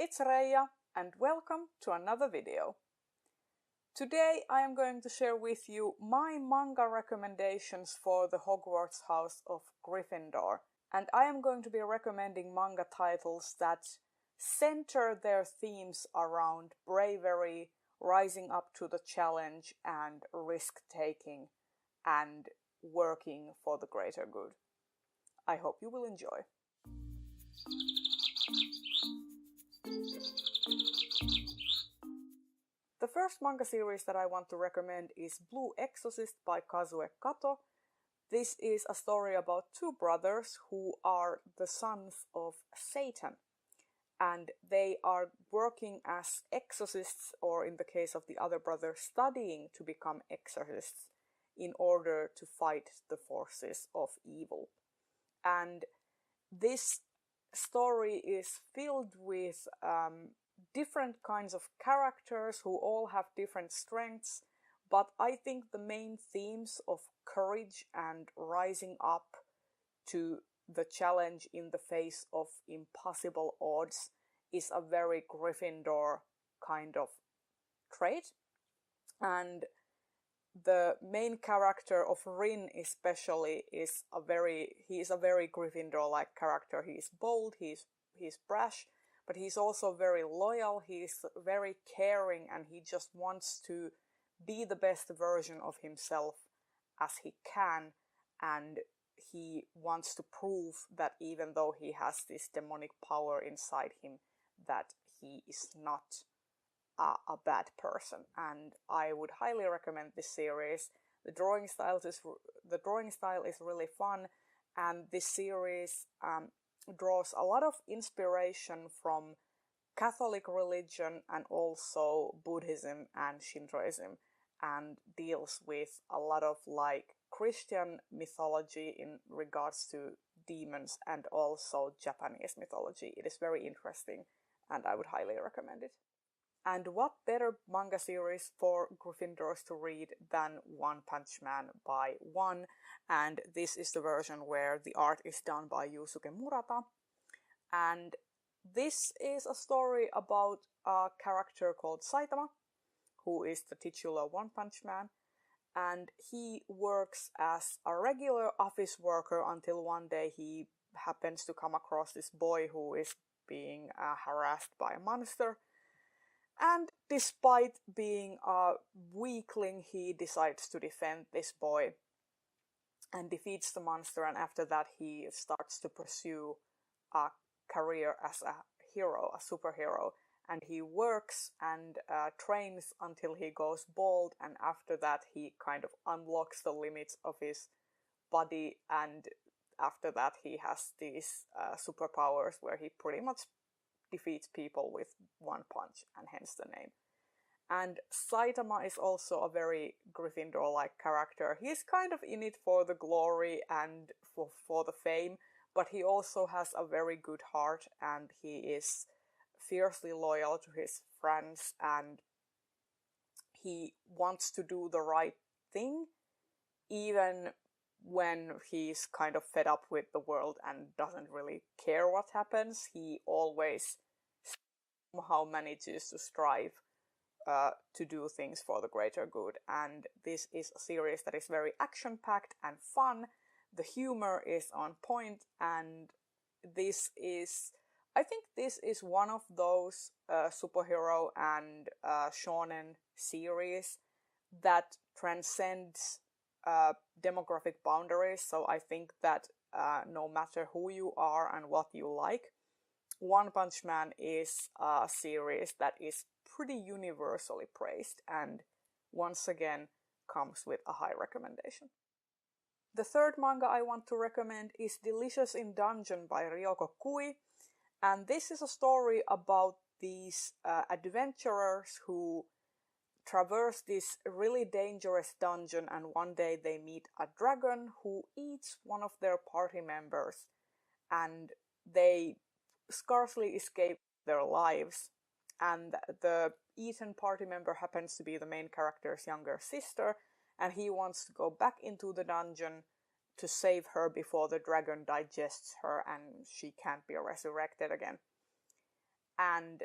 it's Reija and welcome to another video. Today I am going to share with you my manga recommendations for the Hogwarts House of Gryffindor, and I am going to be recommending manga titles that center their themes around bravery, rising up to the challenge and risk-taking and working for the greater good. I hope you will enjoy. The first manga series that I want to recommend is Blue Exorcist by Kazue Kato. This is a story about two brothers who are the sons of Satan, and they are working as exorcists, or in the case of the other brother, studying to become exorcists in order to fight the forces of evil. And this story is filled with different kinds of characters who all have different strengths, but I think the main themes of courage and rising up to the challenge in the face of impossible odds is a very Gryffindor kind of trait. And the main character of Rin especially is a very Gryffindor-like character. He's bold, he's brash, but he's also very loyal, he's very caring, and he just wants to be the best version of himself as he can, and he wants to prove that even though he has this demonic power inside him, that he is not a bad person. And I would highly recommend this series. The drawing style is really fun, and this series draws a lot of inspiration from Catholic religion and also Buddhism and Shintoism, and deals with a lot of like Christian mythology in regards to demons and also Japanese mythology. It is very interesting and I would highly recommend it. And what better manga series for Gryffindors to read than One Punch Man by One, and this is the version where the art is done by Yusuke Murata. And this is a story about a character called Saitama, who is the titular One Punch Man, and he works as a regular office worker until one day he happens to come across this boy who is being harassed by a monster. And despite being a weakling, he decides to defend this boy and defeats the monster, and after that he starts to pursue a career as a hero, a superhero, and he works and trains until he goes bald, and after that he kind of unlocks the limits of his body, and after that he has these superpowers where he pretty much defeats people with one punch, and hence the name. And Saitama is also a very Gryffindor-like character. He's kind of in it for the glory and for the fame, but he also has a very good heart, and he is fiercely loyal to his friends, and he wants to do the right thing, even when he's kind of fed up with the world and doesn't really care what happens. He always somehow manages to strive to do things for the greater good. And this is a series that is very action-packed and fun. The humor is on point, and I think this is one of those superhero and shonen series that transcends demographic boundaries. So I think that no matter who you are and what you like, One Punch Man is a series that is pretty universally praised, and once again comes with a high recommendation. The third manga I want to recommend is Delicious in Dungeon by Ryoko, and this is a story about these adventurers who traverse this really dangerous dungeon, and one day they meet a dragon who eats one of their party members, and they scarcely escape their lives. And the eaten party member happens to be the main character's younger sister, and he wants to go back into the dungeon to save her before the dragon digests her and she can't be resurrected again. And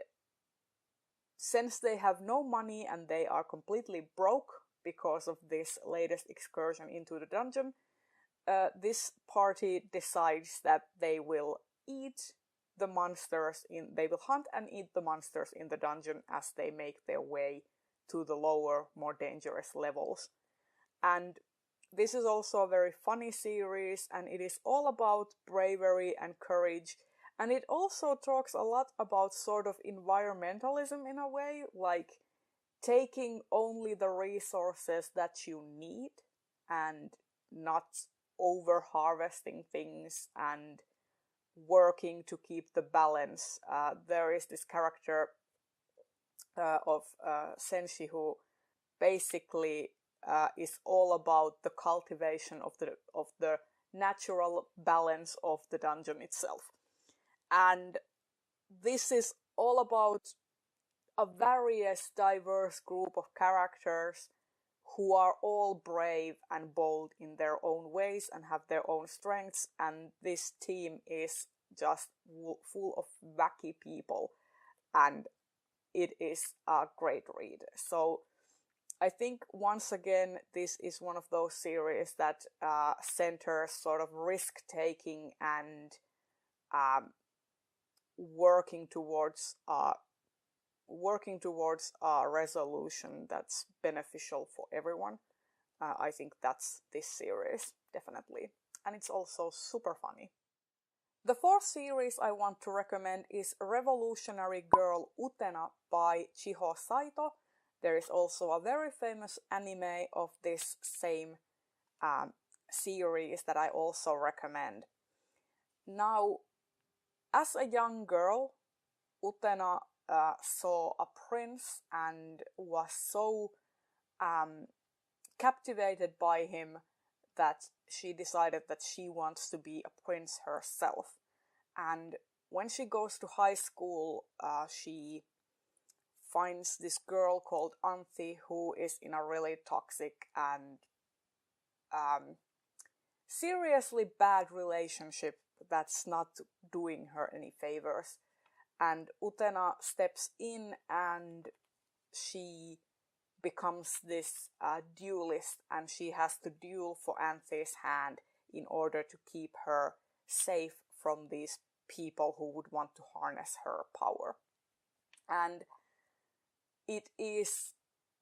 since they have no money and they are completely broke because of this latest excursion into the dungeon, this party decides that they will eat the monsters they will hunt and eat the monsters in the dungeon as they make their way to the lower, more dangerous levels. And this is also a very funny series, and it is all about bravery and courage. And it also talks a lot about sort of environmentalism in a way, like taking only the resources that you need and not over harvesting things and working to keep the balance. There is this character of Senshi who basically is all about the cultivation of the natural balance of the dungeon itself. And this is all about a various diverse group of characters who are all brave and bold in their own ways and have their own strengths, and this team is just full of wacky people, and it is a great read. So I think once again this is one of those series that centers sort of risk-taking and working towards a resolution that's beneficial for everyone. I think that's this series, definitely. And it's also super funny. The fourth series I want to recommend is Revolutionary Girl Utena by Chiho Saito. There is also a very famous anime of this same series that I also recommend. Now, as a young girl, Utena saw a prince and was so captivated by him that she decided that she wants to be a prince herself. And when she goes to high school, she finds this girl called Anthi who is in a really toxic and seriously bad relationship that's not doing her any favors. And Utena steps in and she becomes this duelist, and she has to duel for Anthi's hand in order to keep her safe from these people who would want to harness her power. And it is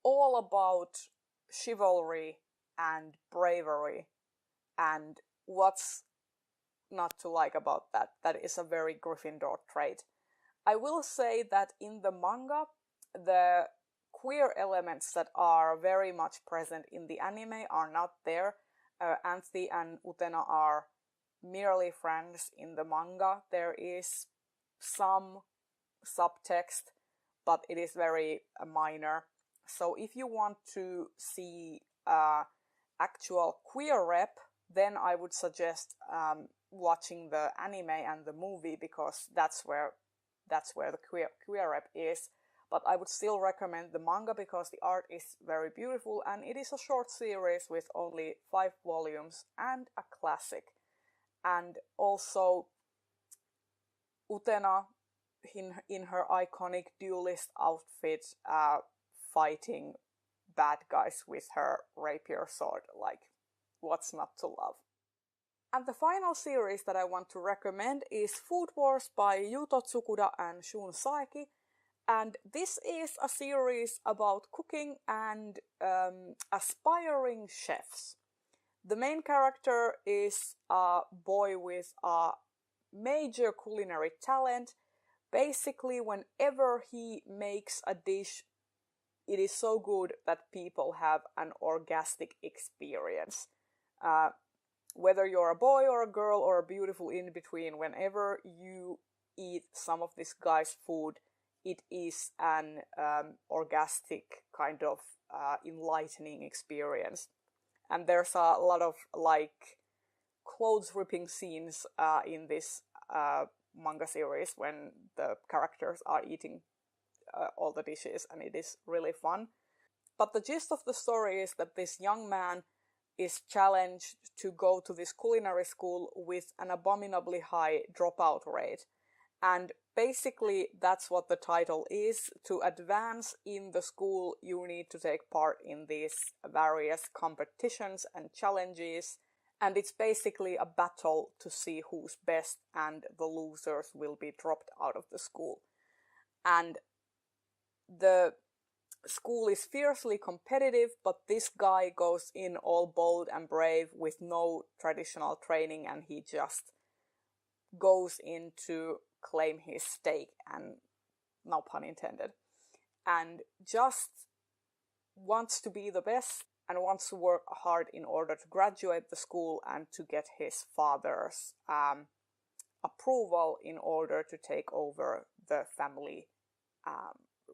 all about chivalry and bravery, and what's not to like about that? That is a very Gryffindor trait. I will say that in the manga, the queer elements that are very much present in the anime are not there. Anthi and Utena are merely friends in the manga. There is some subtext, but it is very minor. So if you want to see actual queer rep, then I would suggest watching the anime and the movie, because that's where the queer rep is. But I would still recommend the manga because the art is very beautiful, and it is a short series with only 5 volumes and a classic. And also Utena in her iconic duelist outfit, fighting bad guys with her rapier sword. Like, what's not to love? And the final series that I want to recommend is Food Wars by Yuto, Tsukuda and Shun Saeki. And this is a series about cooking and aspiring chefs. The main character is a boy with a major culinary talent. Basically, whenever he makes a dish, it is so good that people have an orgastic experience. Whether you're a boy or a girl or a beautiful in between, whenever you eat some of this guy's food, it is an orgastic kind of enlightening experience. And there's a lot of like clothes ripping scenes in this manga series when the characters are eating all the dishes, and it is really fun. But the gist of the story is that this young man is challenged to go to this culinary school with an abominably high dropout rate. And basically that's what the title is. To advance in the school, you need to take part in these various competitions and challenges. And it's basically a battle to see who's best, and the losers will be dropped out of the school. And the school is fiercely competitive, but this guy goes in all bold and brave with no traditional training, and he just goes in to claim his stake, and no pun intended, and just wants to be the best and wants to work hard in order to graduate the school and to get his father's approval in order to take over the family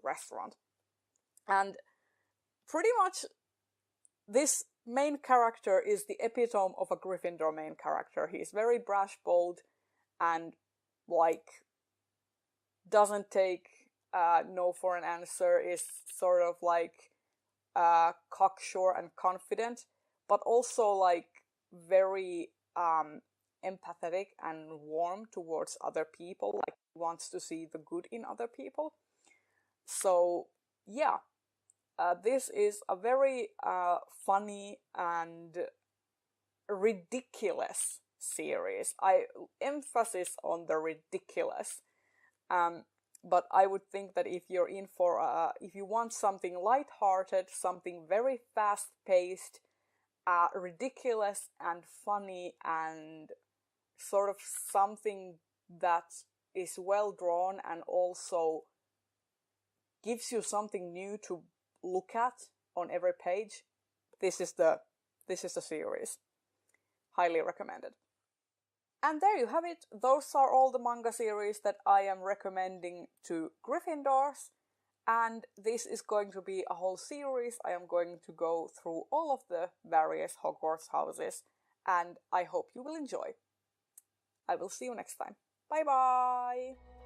restaurant. And pretty much this main character is the epitome of a Gryffindor main character. He's very brash, bold, and like doesn't take no for an answer, is sort of like cocksure and confident, but also like very empathetic and warm towards other people, like he wants to see the good in other people. So yeah, this is a very funny and ridiculous series. I emphasis on the ridiculous. But I would think that if you're in for if you want something light-hearted, something very fast-paced, ridiculous and funny, and sort of something that is well drawn and also gives you something new to look at on every page, this is the series. Highly recommended. And there you have it. Those are all the manga series that I am recommending to Gryffindors. And this is going to be a whole series. I am going to go through all of the various Hogwarts houses, and I hope you will enjoy. I will see you next time. Bye bye!